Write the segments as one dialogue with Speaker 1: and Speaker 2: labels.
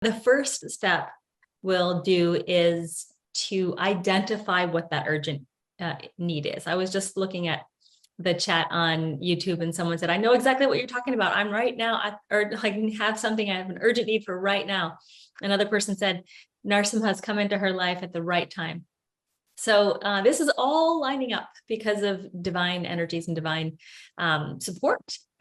Speaker 1: The first step we'll do is to identify what that urgent need is. I was just looking at the chat on YouTube and someone said, I know exactly what you're talking about. I'm right now, or like have something I have an urgent need for right now. Another person said, Narasimha has come into her life at the right time. So this is all lining up because of divine energies and divine support.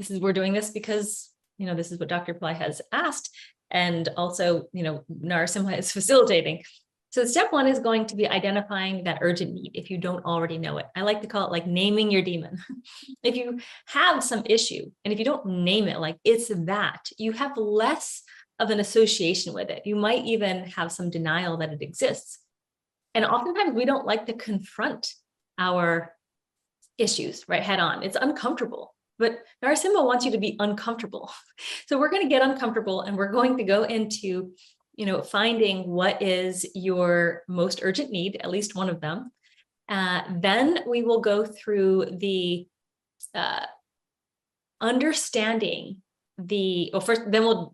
Speaker 1: We're doing this because, this is what Dr. Pillai has asked. And also, Narasimha is facilitating. So step one is going to be identifying that urgent need if you don't already know it. I like to call it like naming your demon. If you have some issue and if you don't name it, like it's that, you have less of an association with it. You might even have some denial that it exists. And oftentimes we don't like to confront our issues right head on. It's uncomfortable, but Narasimha wants you to be uncomfortable. So we're going to get uncomfortable and we're going to go into, finding what is your most urgent need, at least one of them. Then we will go through the understanding first we'll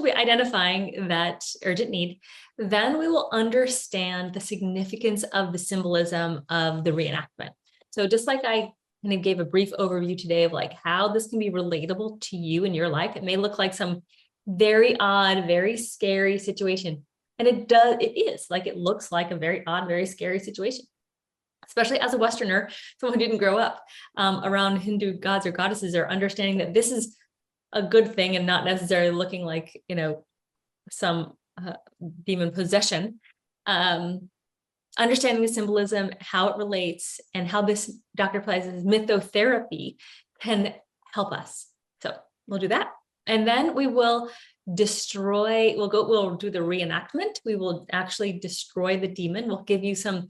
Speaker 1: be identifying that urgent need. Then we will understand the significance of the symbolism of the reenactment. So just like I kind of gave a brief overview today of like how this can be relatable to you in your life. It may look like some very odd, very scary situation. And it looks like a very odd, very scary situation. Especially as a Westerner, someone who didn't grow up around Hindu gods or goddesses, or understanding that this is a good thing and not necessarily looking like, some demon possession. Understanding the symbolism, how it relates, and how this Dr. Pillai's mythotherapy can help us. So we'll do that. And then we will we'll do the reenactment. We will actually destroy the demon. We'll give you some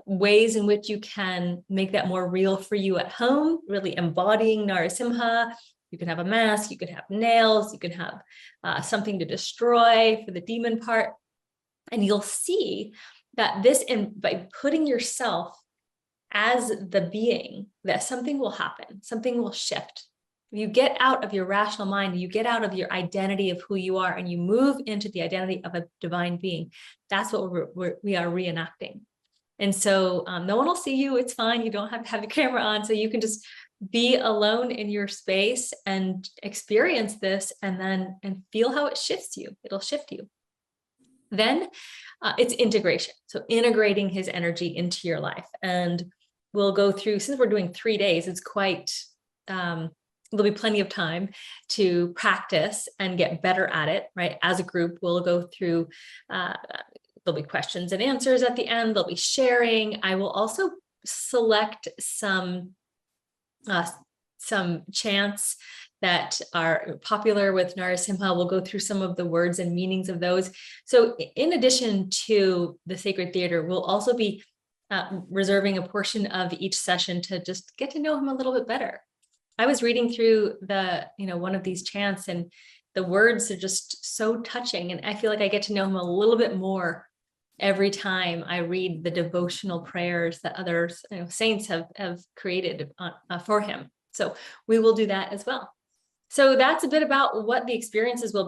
Speaker 1: ways in which you can make that more real for you at home, really embodying Narasimha. You can have a mask, you could have nails, you can have something to destroy for the demon part. And you'll see that by putting yourself as the being, that something will happen, something will shift. You get out of your rational mind, you get out of your identity of who you are, and you move into the identity of a divine being. That's what we are reenacting. And so no one will see you. It's fine. You don't have to have your camera on. So you can just be alone in your space and experience this and feel how it shifts you. It'll shift you. Then it's integration. So integrating his energy into your life. And we'll go through, since we're doing 3 days, it's quite, there'll be plenty of time to practice and get better at it, right? As a group, we'll go through, there'll be questions and answers at the end. There'll be sharing. I will also select some chants that are popular with Narasimha. We'll go through some of the words and meanings of those. So in addition to the sacred theater, we'll also be reserving a portion of each session to just get to know him a little bit better. I was reading through one of these chants, and the words are just so touching. And I feel like I get to know him a little bit more every time I read the devotional prayers that others, saints have created for him. So we will do that as well. So that's a bit about what the experiences will be.